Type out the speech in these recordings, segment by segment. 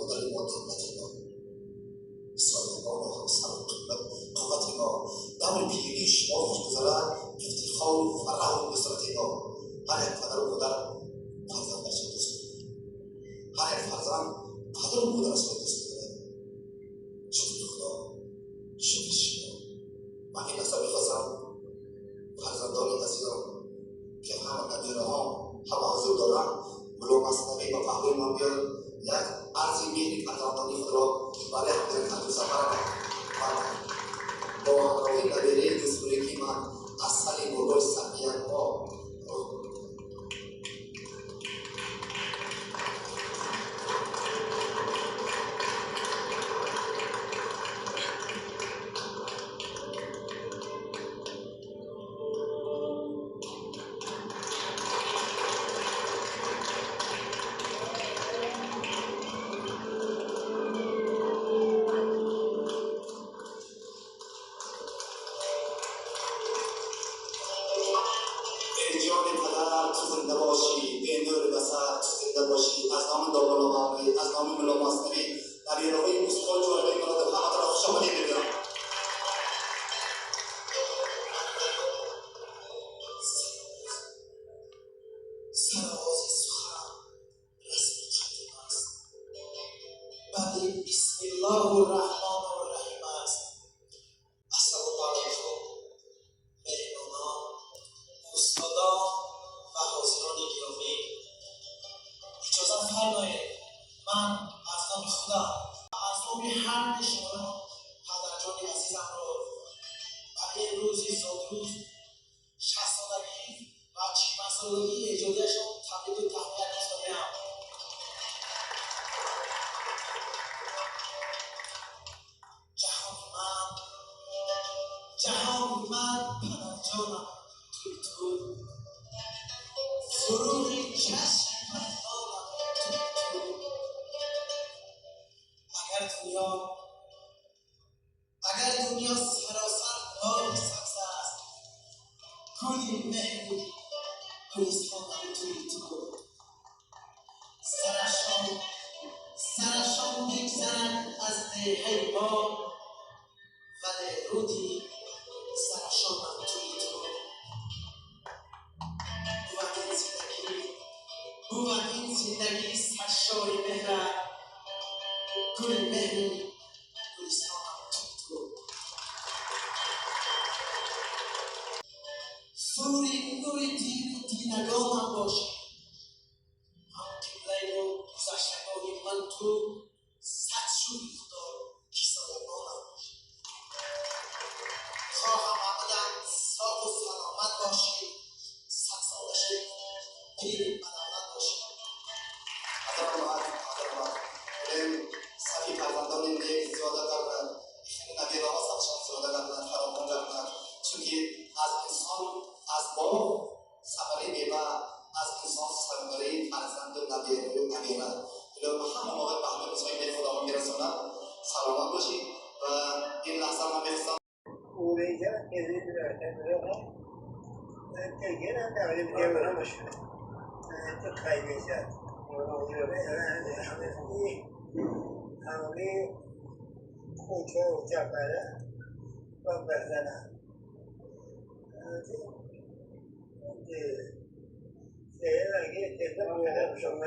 مادر ما، دولت ما، سایبان و همسر و قوت ما، دور پیری شما خوش گذارد، افتخار و فرح و نصرت ما. هر یک پدر و مادر فرزندش را دوست دارد. هر یک فرزند پدر و مادرش را دوست دارد. شکر خدا، شکر شما. من این لحظه می‌خواستم فرزندان عزیزم که همه نبیره‌ها همه حضور دارند، ملو مصنوی و پهلوی ما بیاید یک عرض مهری فرزندانی خود را برای همدیگر سفر کنند. با همراهی نبیره دوست‌بزرگی من از سر مرغای سمیت ما جان پدر تو زنده باشی، به نور بصر تو زنده باشی. از نام داوود از نام ملا مصنوی نبیره‌های موسیقی جوهری مراد همه را خوش آمدید می‌گویم. سرآغاز سخن رسم تقدیم است، بعد بسم الله الرحمن الرحیم است. السلام علیکم مهمانان، استادان و حاضران گرامی، اجازه فرمایید من از نام خدا و از نام هر نشینان پدرجان عزیزم را برای روزی زادروز 60 سالگی و 40 سالگی ایجادیشان تبریک و تهنیت می‌گویم. جهان من پدرجانم توی تو، فروغی چشم پنهانم توی تو. اگر دنیا سراسر باغ سبز است، گلی مهری گلستانم توی تو. سرشان بگذرد از دهه ما، ولی رودی سرشانم توی تو. بود این زندگی سرشار مهر، گل مهری گلستانم توی تو. سوری نوری دیدگانم باشی، هم قبله و گذشتگاهی من تو. صد شوی خدا که سالمانم باشی. خواهم ابدا ساق و سلامت باشی، 100 سالشه پیر بدولت باشی. صحیح فرزندان نیک زیاده کردن، نبیره ها سخشان زیاده کردن، فراوان کردن. چونکه از انسان از باغ ثمره میوه، از انسان ثمره فرزند و نبیره. الهی همه موقع به همه مسائل خداوند میرساند. سلامت باشید و این لحظه من میخواستم اونجا کسی تگیر هم داره دیگه برام باشه تو خیلی شد همونی کوچه و جبره و بزنم سهر اگه تکه بودم شما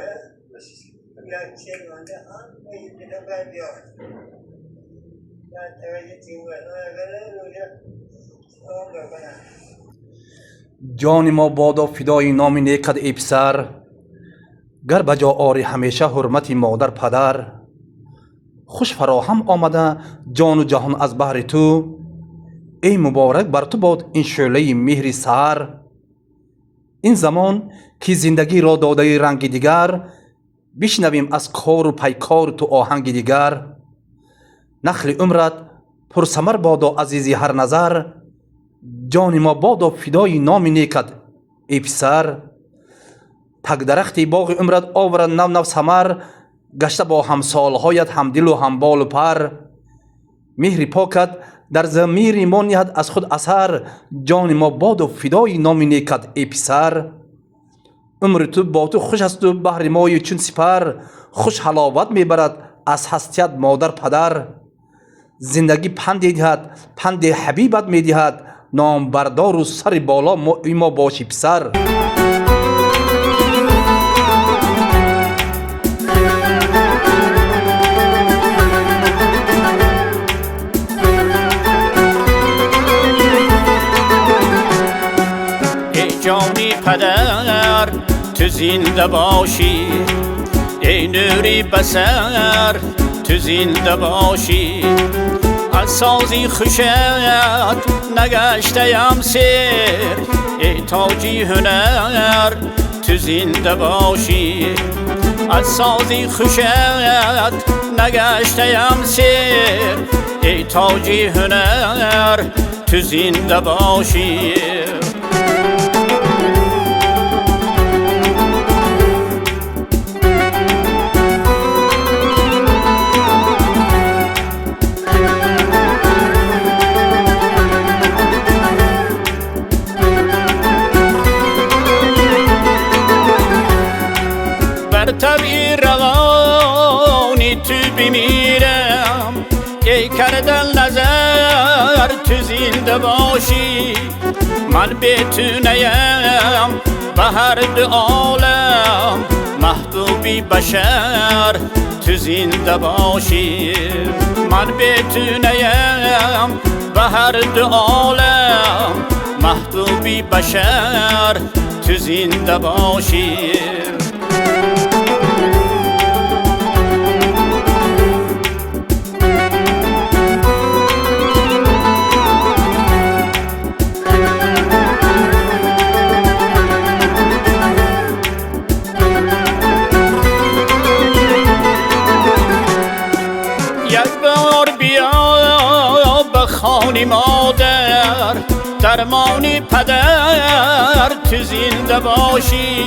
یا چه مانده هم باید بیدم باید بیاد و توجه تیمه اگر روژه سلام بکنم. جان ما بادا فدای نام نیکت ای پسر، گر بجا آری همیشه حرمت مادر پدر. خوش فراهم آمده جان و جهان از بحر تو، ای مبارک بر تو باد این شعله مهر سحر. این زمان که زندگی را داده رنگ دیگر، بشنویم از کار و پیکار تو آهنگ دیگر. نخل عمرت پرثمر بادا عزیزی هر نظر، جان ما بادا فدای نام نیکت ای پسر. تک درختی باغ عمرت آورد نو ثمر، گشته با همسالهایت همدل و همبال و پر. مهر پاکت در ضمیر ما نهد از خود اثر، جان ما بادا فدای نام نیکت ای پسر. عمر تو با تو خوش است و بهر مای چون سپر، خوش حلاوت میبرد از هستیت مادر پدر. زندگی پند دهد، پند حبیبت می دهد، نام بردار و سر بالا ما باشی پسر. ای جانی پدر تو زنده باشی، ای نوری بسر تو زنده باشی. از سازی خوشت نگشتم سر، ای تاجی هنر تو زنده باشی. از سازی خوشت نگشتم سر، ای تاجی هنر تو زنده باشی. بر طبعی روانی تو بمیرم، ای کردن نظر تو زنده باشی. من به تو نیم به هر دو عالم، محبوبی بشر تو زنده باشی. من به تو نیم به هر دو عالم، محبوبی بشر تو زنده باشی. یک بار بیا به خانه مادر، درمانی پدر تو زنده باشی.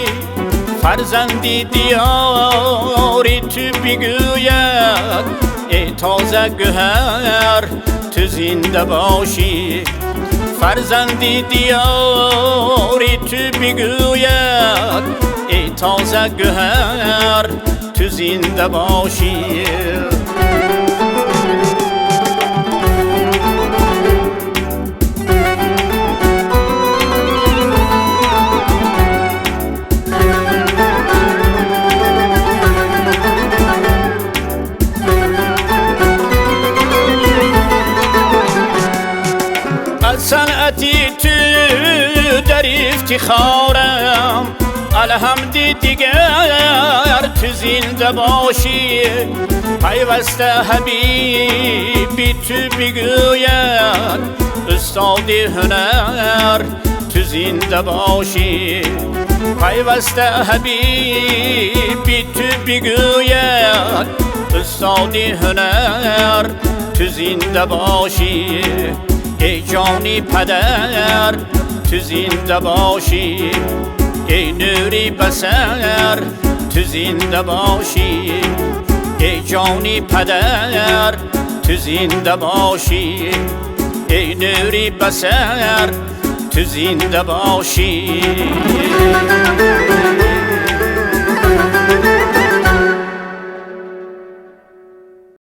فرزندی دیاری تو بگوید، ای تازه گوهر تو زنده باشی. فرزندی دیاری تو بگوید، ای تازه گوهر تو زنده باشی. از صنعتی تو در افتخارم، الحمدی دیگر تو زنده باشی. پیوسته حبیبی تو بگوید، استاد هنر تو زنده باشی. پیوسته حبیبی تو بگوید، استاد هنر تو زنده باشی. ای جانی پدر تو زنده باشی، ای نوری بسر تو زنده باشی. ای جانی پدر تو زنده باشی، ای نوری بسر تو زنده باشی.